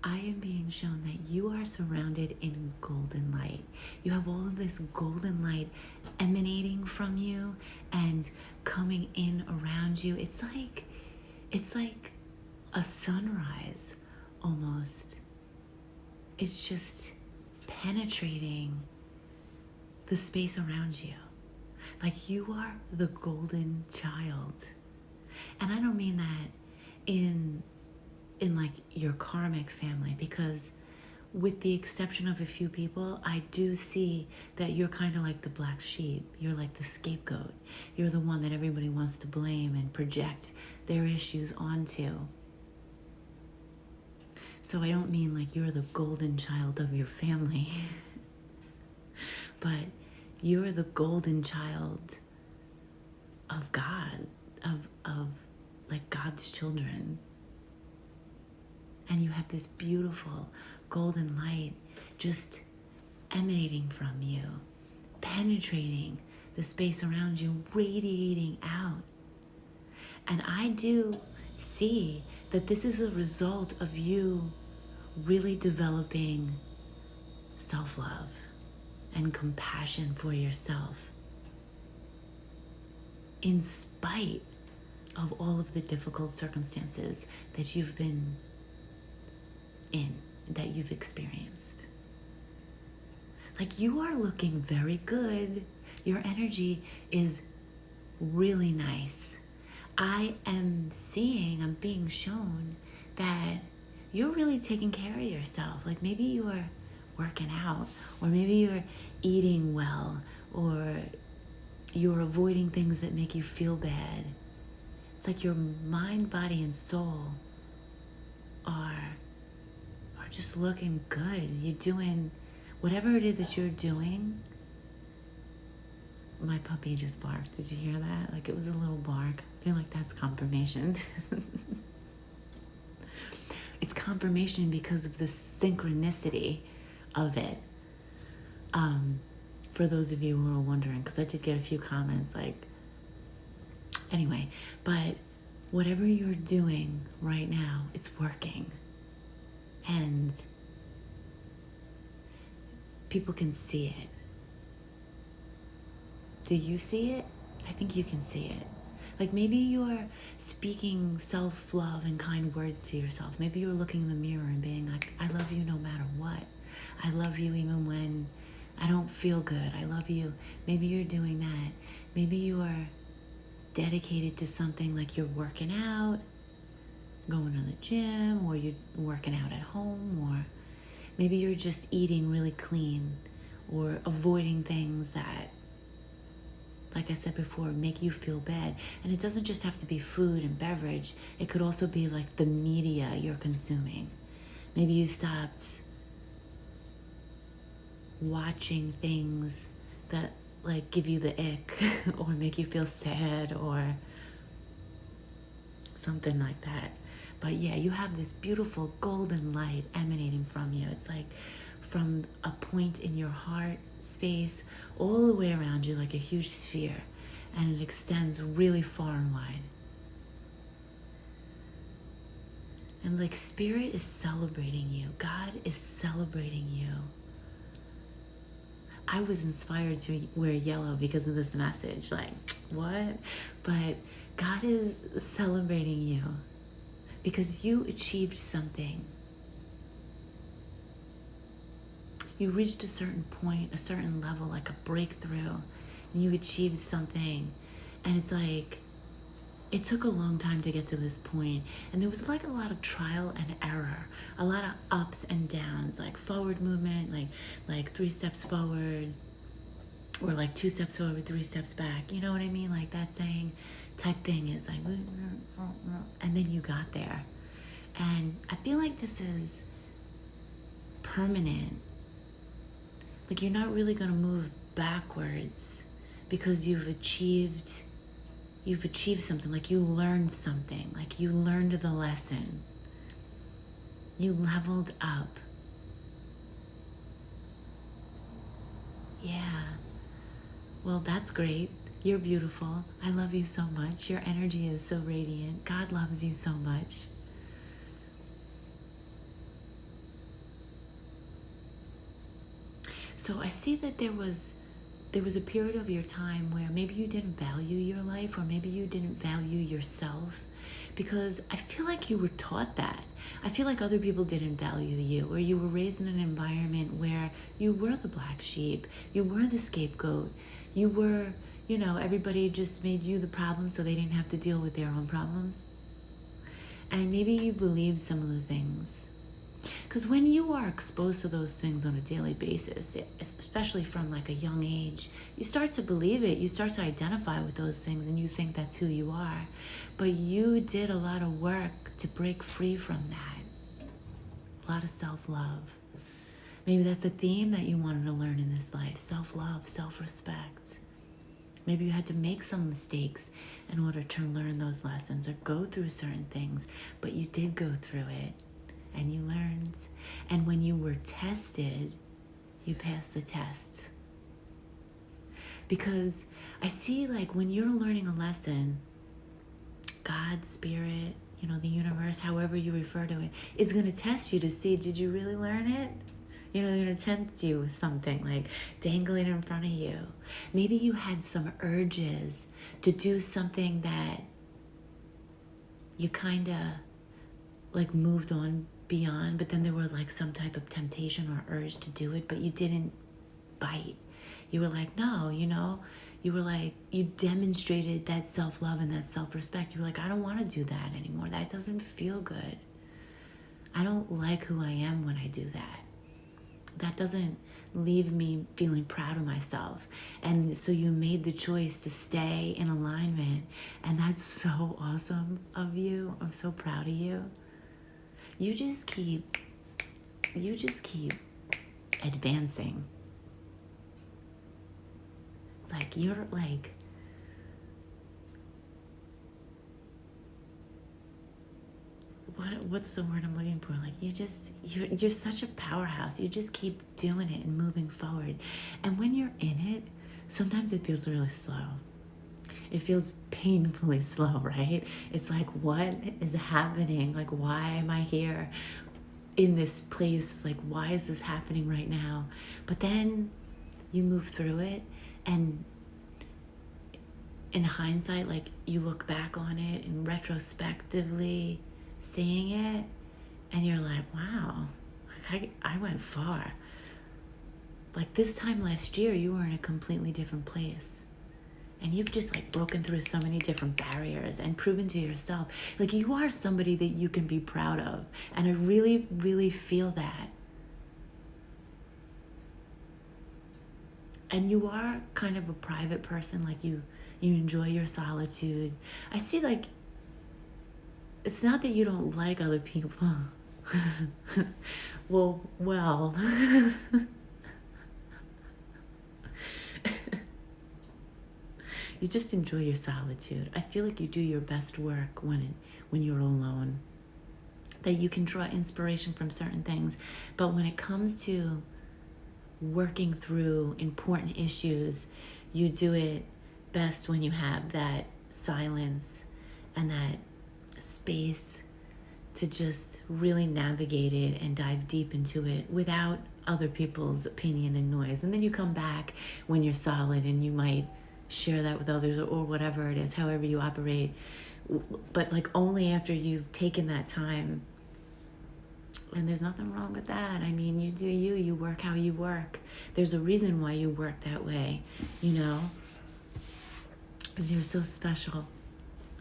I am being shown that you are surrounded in golden light. You have all of this golden light emanating from you and coming in around you. It's like a sunrise almost. It's just penetrating the space around you. Like you are the golden child. And I don't mean that in like your karmic family, because with the exception of a few people, I do see that you're kind of like the black sheep. You're like the scapegoat. You're the one that everybody wants to blame and project their issues onto. So I don't mean like you're the golden child of your family, but you're the golden child of God, of like God's children. And you have this beautiful golden light just emanating from you, penetrating the space around you, radiating out. And I do see that this is a result of you really developing self-love and compassion for yourself, in spite of all of the difficult circumstances that you've been in, that you've experienced. Like you are looking very good. Your energy is really nice. I'm being shown that you're really taking care of yourself. Like maybe you are working out, or maybe you're eating well, or you're avoiding things that make you feel bad. It's like your mind, body, and soul are just looking good. You're doing whatever it is that you're doing. My puppy just barked. Did you hear that? Like it was a little bark. I feel like that's confirmation. It's confirmation because of the synchronicity of it. For those of you who are wondering, because I did get a few comments like, anyway, but whatever you're doing right now, it's working. And people can see it. Do you see it? I think you can see it. Like maybe you're speaking self-love and kind words to yourself. Maybe you're looking in the mirror and being like, I love you no matter what. I love you even when I don't feel good. I love you. Maybe you're doing that. Maybe you are dedicated to something, like you're working out, going to the gym, or you're working out at home, or maybe you're just eating really clean, or avoiding things that, like I said before, make you feel bad. And it doesn't just have to be food and beverage. It could also be like the media you're consuming. Maybe you stopped watching things that like give you the ick or make you feel sad or something like that. But yeah, you have this beautiful golden light emanating from you. It's like from a point in your heart space all the way around you, like a huge sphere, and it extends really far and wide. And like spirit is celebrating you. God is celebrating you. I was inspired to wear yellow because of this message. Like, what? But God is celebrating you because you achieved something. You reached a certain point, a certain level, like a breakthrough, and you achieved something. And it's like, it took a long time to get to this point, and there was like a lot of trial and error, a lot of ups and downs, like forward movement, like 3 steps forward, or like 2 steps forward, 3 steps back. You know what I mean? Like that saying type thing is like, and then you got there. And I feel like this is permanent. Like you're not really gonna move backwards because you've achieved something, like you learned something, like you learned the lesson. You leveled up. Yeah. Well, that's great. You're beautiful. I love you so much. Your energy is so radiant. God loves you so much. So I see that there was a period of your time where maybe you didn't value your life, or maybe you didn't value yourself, because I feel like you were taught that. I feel like other people didn't value you, or you were raised in an environment where you were the black sheep, you were the scapegoat, you were, everybody just made you the problem so they didn't have to deal with their own problems. And maybe you believed some of the things. Because when you are exposed to those things on a daily basis, especially from like a young age, you start to believe it. You start to identify with those things and you think that's who you are. But you did a lot of work to break free from that. A lot of self-love. Maybe that's a theme that you wanted to learn in this life. Self-love, self-respect. Maybe you had to make some mistakes in order to learn those lessons or go through certain things, but you did go through it. And you learned. And when you were tested, you passed the test. Because I see, like, when you're learning a lesson, God, spirit, the universe, however you refer to it, is going to test you to see, did you really learn it? They're going to tempt you with something, like dangling in front of you. Maybe you had some urges to do something that you kind of, like, moved on beyond, but then there were like some type of temptation or urge to do it, but you didn't bite. You were like, no, you were like, you demonstrated that self-love and that self-respect. You were like, I don't want to do that anymore. That doesn't feel good. I don't like who I am when I do that. That doesn't leave me feeling proud of myself. And so you made the choice to stay in alignment. And that's so awesome of you. I'm so proud of you. You just keep advancing. Like, you're like, what's the word I'm looking for? Like, you're such a powerhouse. You just keep doing it and moving forward. And when you're in it, sometimes it feels really slow. It feels painfully slow, right? It's like, what is happening? Like, why am I here in this place? Like, why is this happening right now? But then you move through it, and in hindsight, like, you look back on it and retrospectively seeing it, and you're like, wow, like I went far. Like, this time last year, you were in a completely different place. And you've just, like, broken through so many different barriers and proven to yourself, like, you are somebody that you can be proud of. And I really, really feel that. And you are kind of a private person, like, you enjoy your solitude. I see, like, it's not that you don't like other people. well. You just enjoy your solitude. I feel like you do your best work when you're alone. That you can draw inspiration from certain things. But when it comes to working through important issues, you do it best when you have that silence and that space to just really navigate it and dive deep into it without other people's opinion and noise. And then you come back when you're solid and you might share that with others or whatever it is, however you operate. But, like, only after you've taken that time. And there's nothing wrong with that. I mean, you do you work how you work. There's a reason why you work that way, because you're so special.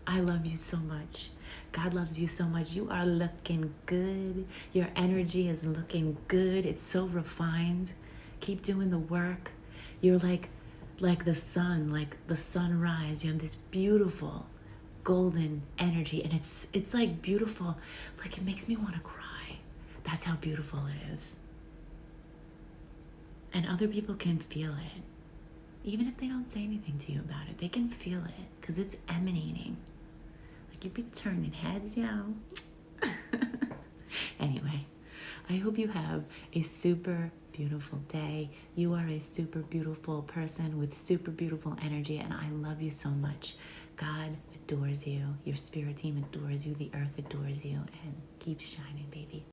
I love you so much. God loves you so much. You are looking good. Your energy is looking good. It's so refined. Keep doing the work. You're like the sun, like the sunrise. You have this beautiful golden energy, and it's like beautiful. Like, it makes me want to cry. That's how beautiful it is. And other people can feel it. Even if they don't say anything to you about it, they can feel it because it's emanating. Like, you'd be turning heads, Anyway, I hope you have a super beautiful day. You are a super beautiful person with super beautiful energy, and I love you so much. God adores you. Your spirit team adores you. The earth adores you. And keep shining, baby.